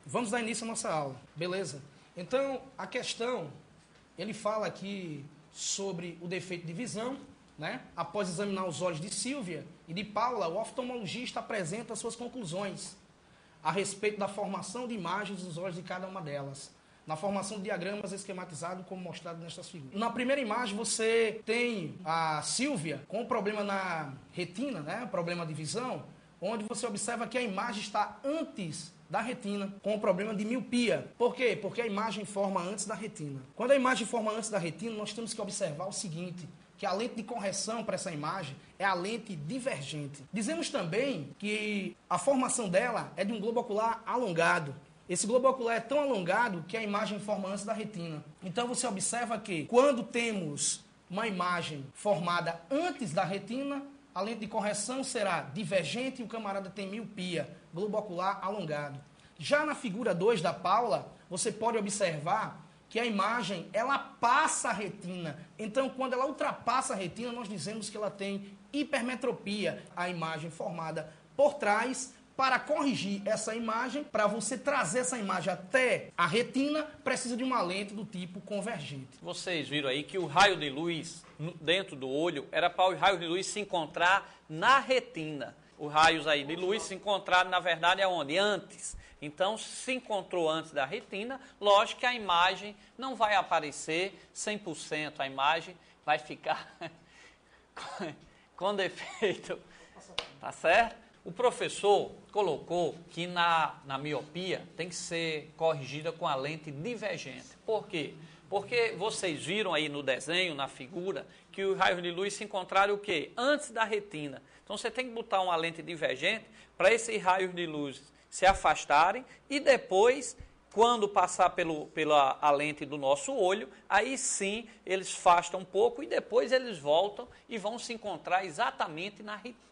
Vamos dar início à nossa aula, beleza? Então, a questão, ele fala aqui sobre o defeito de visão, né? Após examinar os olhos de Silvia e de Paula, o oftalmologista apresenta suas conclusões a respeito da formação de imagens dos olhos de cada uma delas, na formação de diagramas esquematizados, como mostrado nestas figuras. Na primeira imagem, você tem a Silvia com problema na retina, né? Problema de visão, onde você observa que a imagem está antes da retina, com o problema de miopia. Por quê? Porque a imagem forma antes da retina. Quando a imagem forma antes da retina, nós temos que observar o seguinte, que a lente de correção para essa imagem é a lente divergente. Dizemos também que a formação dela é de um globo ocular alongado. Esse globo ocular é tão alongado que a imagem forma antes da retina. Então você observa que quando temos uma imagem formada antes da retina, a lente de correção será divergente e o camarada tem miopia, globo ocular alongado. Já na figura 2 da Paula, você pode observar que a imagem, ela passa a retina. Então, quando ela ultrapassa a retina, nós dizemos que ela tem hipermetropia. A imagem formada por trás, para corrigir essa imagem, para você trazer essa imagem até a retina, precisa de uma lente do tipo convergente. Vocês viram aí que o raio de luz dentro do olho era para o raio de luz se encontrar na retina. Os raios aí de luz se encontraram, na verdade, aonde? Antes. Então, se encontrou antes da retina, lógico que a imagem não vai aparecer 100%, a imagem vai ficar com defeito, tá certo? O professor colocou que na miopia tem que ser corrigida com a lente divergente. Por quê? Porque vocês viram aí no desenho, na figura, que os raios de luz se encontraram o quê? Antes da retina. Então você tem que botar uma lente divergente para esses raios de luz se afastarem e depois, quando passar pela a lente do nosso olho, aí sim eles afastam um pouco e depois eles voltam e vão se encontrar exatamente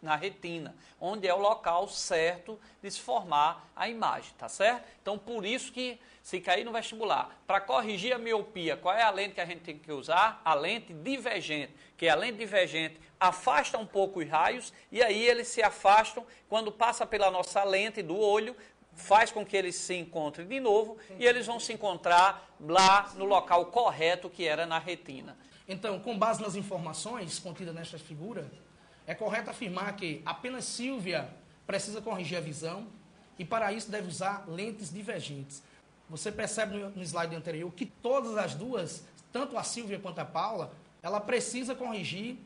na retina, onde é o local certo de se formar a imagem, tá certo? Então, por isso que, se cair no vestibular, para corrigir a miopia, qual é a lente que a gente tem que usar? A lente divergente, que a lente divergente afasta um pouco os raios e aí eles se afastam, quando passa pela nossa lente do olho, faz com que eles se encontrem de novo e eles vão se encontrar lá no local correto, que era na retina. Então, com base nas informações contidas nesta figura, é correto afirmar que apenas Silvia precisa corrigir a visão e para isso deve usar lentes divergentes. Você percebe no slide anterior que todas as duas, tanto a Silvia quanto a Paula, ela precisa corrigir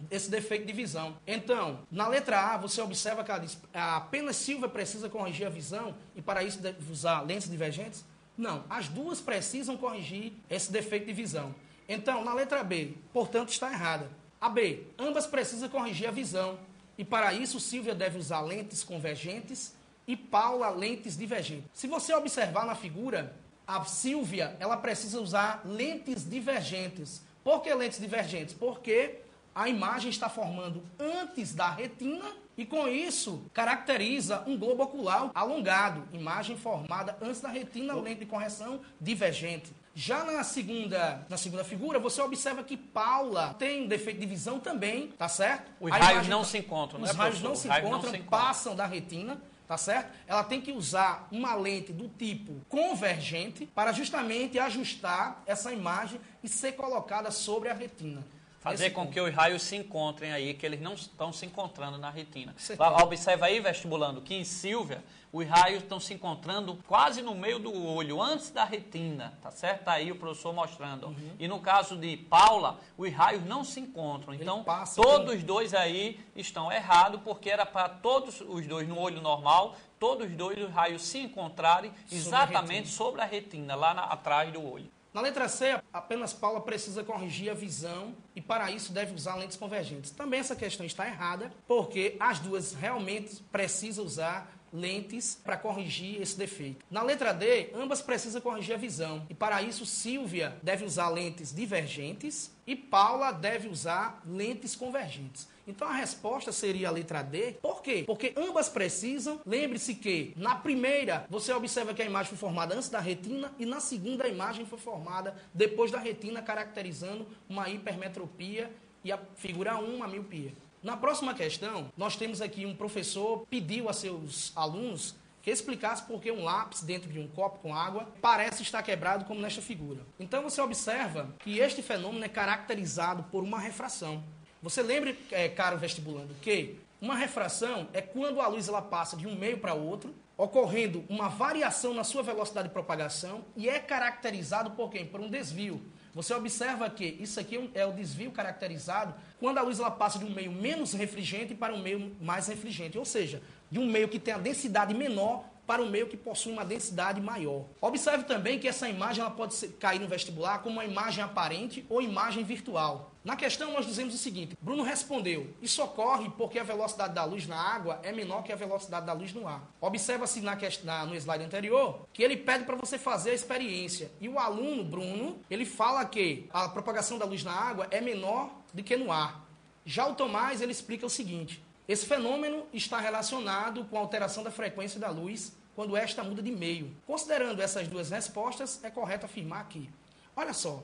esse defeito de visão. Então, na letra A, você observa que ela diz, apenas Silvia precisa corrigir a visão e para isso deve usar lentes divergentes? Não, as duas precisam corrigir esse defeito de visão. Então, na letra B, portanto, está errada. A B, ambas precisam corrigir a visão e para isso Silvia deve usar lentes convergentes e Paula lentes divergentes. Se você observar na figura, a Silvia, ela precisa usar lentes divergentes. Por que lentes divergentes? Porque a imagem está formando antes da retina e, com isso, caracteriza um globo ocular alongado. Imagem formada antes da retina, lente de correção divergente. Já na segunda figura, você observa que Paula tem um defeito de visão também, tá certo? Os raios não se encontram, né, Os raios não se encontram, passam da retina. Tá certo? Ela tem que usar uma lente do tipo convergente para justamente ajustar essa imagem e ser colocada sobre a retina. Fazer com que os raios se encontrem aí, que eles não estão se encontrando na retina. Certo. Observa aí, vestibulando, que em Silvia, os raios estão se encontrando quase no meio do olho, antes da retina, tá certo? Está aí o professor mostrando. Uhum. E no caso de Paula, os raios não se encontram. Então, todos os dois aí estão errados, porque era para todos os dois no olho normal, todos os dois os raios se encontrarem exatamente sobre a retina, lá atrás do olho. Na letra C, apenas Paula precisa corrigir a visão e para isso deve usar lentes convergentes. Também essa questão está errada, porque as duas realmente precisam usar lentes para corrigir esse defeito. Na letra D, ambas precisam corrigir a visão e para isso Silvia deve usar lentes divergentes e Paula deve usar lentes convergentes. Então a resposta seria a letra D. Por quê? Porque ambas precisam. Lembre-se que na primeira você observa que a imagem foi formada antes da retina e na segunda a imagem foi formada depois da retina, caracterizando uma hipermetropia e a figura 1, uma miopia. Na próxima questão, nós temos aqui um professor pediu a seus alunos que explicasse por que um lápis dentro de um copo com água parece estar quebrado como nesta figura. Então você observa que este fenômeno é caracterizado por uma refração. Você lembra, caro vestibulando, que uma refração é quando a luz ela passa de um meio para outro, ocorrendo uma variação na sua velocidade de propagação e é caracterizado por quem? Por um desvio. Você observa que isso aqui é o desvio caracterizado quando a luz ela passa de um meio menos refligente para um meio mais refligente, ou seja, de um meio que tem a densidade menor para um meio que possui uma densidade maior. Observe também que essa imagem ela pode cair no vestibular como uma imagem aparente ou imagem virtual. Na questão nós dizemos o seguinte, Bruno respondeu, isso ocorre porque a velocidade da luz na água é menor que a velocidade da luz no ar. Observa-se no slide anterior que ele pede para você fazer a experiência. E o aluno, Bruno, ele fala que a propagação da luz na água é menor do que no ar. Já o Tomás, ele explica o seguinte, esse fenômeno está relacionado com a alteração da frequência da luz quando esta muda de meio. Considerando essas duas respostas, é correto afirmar que, olha só,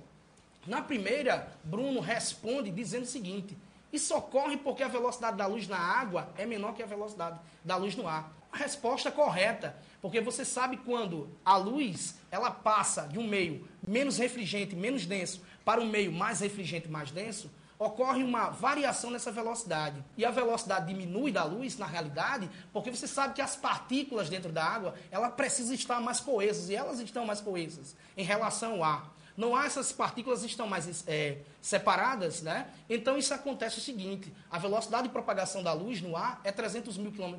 na primeira, Bruno responde dizendo o seguinte, isso ocorre porque a velocidade da luz na água é menor que a velocidade da luz no ar. A resposta correta, porque você sabe quando a luz ela passa de um meio menos refligente, menos denso, para um meio mais refligente, mais denso, ocorre uma variação nessa velocidade. E a velocidade diminui da luz, na realidade, porque você sabe que as partículas dentro da água, elas precisam estar mais coesas, e elas estão mais coesas em relação ao ar. Não há essas partículas estão mais separadas, né? Então isso acontece o seguinte, a velocidade de propagação da luz no ar é 300 mil km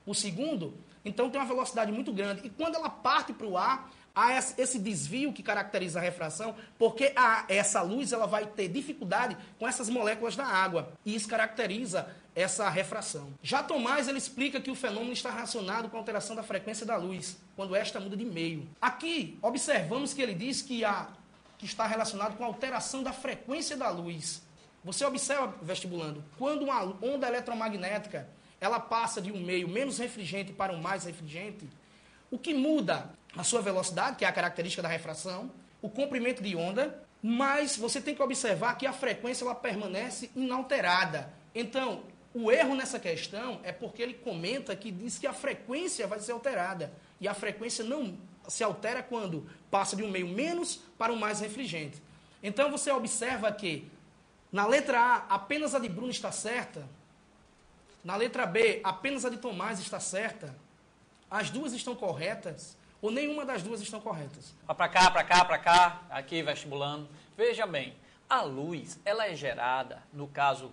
por segundo, então tem uma velocidade muito grande. E quando ela parte para o ar, há esse desvio que caracteriza a refração, porque essa luz ela vai ter dificuldade com essas moléculas da água. E isso caracteriza essa refração. Já Tomás ele explica que o fenômeno está relacionado com a alteração da frequência da luz, quando esta muda de meio. Aqui, observamos que ele diz que está relacionado com a alteração da frequência da luz. Você observa, vestibulando, quando uma onda eletromagnética ela passa de um meio menos refligente para um mais refligente, o que muda a sua velocidade, que é a característica da refração, o comprimento de onda, mas você tem que observar que a frequência ela permanece inalterada. Então, o erro nessa questão é porque ele comenta que diz que a frequência vai ser alterada. E a frequência não se altera quando passa de um meio menos para um mais refligente. Então, você observa que na letra A, apenas a de Bruno está certa. Na letra B, apenas a de Tomás está certa. As duas estão corretas ou nenhuma das duas estão corretas? Para cá, aqui vestibulando. Veja bem, a luz, ela é gerada, num caso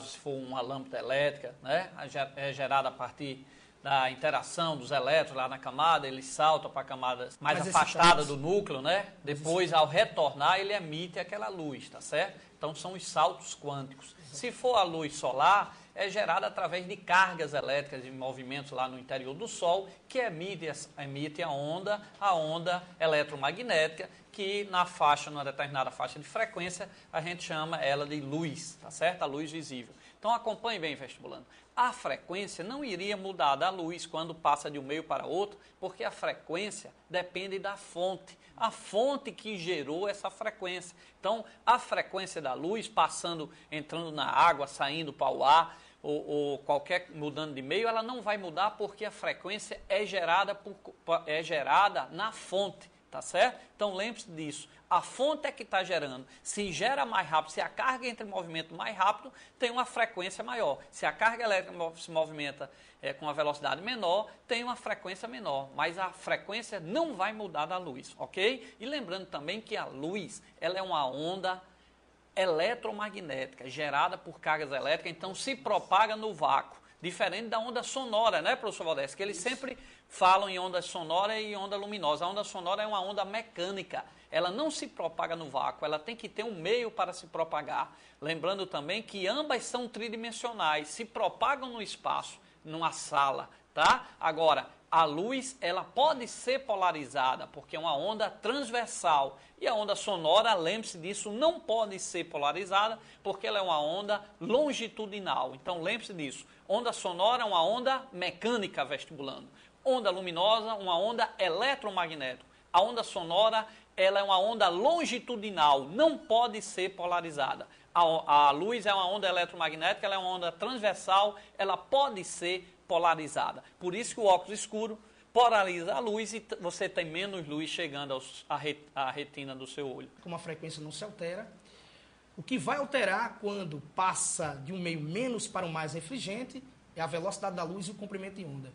se for uma lâmpada elétrica, né? É gerada a partir da interação dos elétrons lá na camada, ele salta para a camada mais afastada do núcleo, né? Depois, ao retornar, ele emite aquela luz, tá certo? Então, são os saltos quânticos. Se for a luz solar, é gerada através de cargas elétricas de movimentos lá no interior do Sol, que emite a onda eletromagnética, que numa determinada faixa de frequência, a gente chama ela de luz, tá certo? A luz visível. Então, acompanhe bem, vestibulando. A frequência não iria mudar da luz quando passa de um meio para outro, porque a frequência depende da fonte. A fonte que gerou essa frequência. Então, a frequência da luz entrando na água, saindo para o ar, ou qualquer mudando de meio, ela não vai mudar porque a frequência é gerada na fonte, tá certo? Então, lembre-se disso. A fonte é que está gerando. Se gera mais rápido, se a carga entra em movimento mais rápido, tem uma frequência maior. Se a carga elétrica se movimenta com uma velocidade menor, tem uma frequência menor. Mas a frequência não vai mudar da luz, ok? E lembrando também que a luz, ela é uma onda eletromagnética, gerada por cargas elétricas, então se propaga no vácuo. Diferente da onda sonora, né, professor Valdés? Que eles sempre falam em onda sonora e onda luminosa. A onda sonora é uma onda mecânica. Ela não se propaga no vácuo, ela tem que ter um meio para se propagar. Lembrando também que ambas são tridimensionais, se propagam no espaço, numa sala, tá? Agora, a luz, ela pode ser polarizada, porque é uma onda transversal. E a onda sonora, lembre-se disso, não pode ser polarizada, porque ela é uma onda longitudinal. Então, lembre-se disso. Onda sonora é uma onda mecânica, vestibulando. Onda luminosa, uma onda eletromagnética. A onda sonora, ela é uma onda longitudinal, não pode ser polarizada. A luz é uma onda eletromagnética, ela é uma onda transversal, ela pode ser polarizada. Por isso que o óculos escuro polariza a luz e você tem menos luz chegando à retina do seu olho. Como a frequência não se altera, o que vai alterar quando passa de um meio menos para um mais refligente é a velocidade da luz e o comprimento de onda.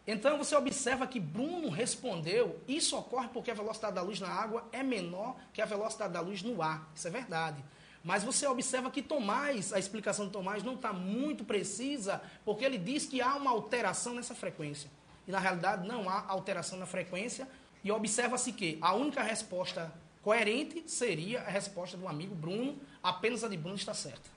Então, você observa que Bruno respondeu, isso ocorre porque a velocidade da luz na água é menor que a velocidade da luz no ar. Isso é verdade. Mas você observa que Tomás, a explicação de Tomás não está muito precisa, porque ele diz que há uma alteração nessa frequência. E, na realidade, não há alteração na frequência. E observa-se que a única resposta coerente seria a resposta do amigo Bruno, apenas a de Bruno está certa.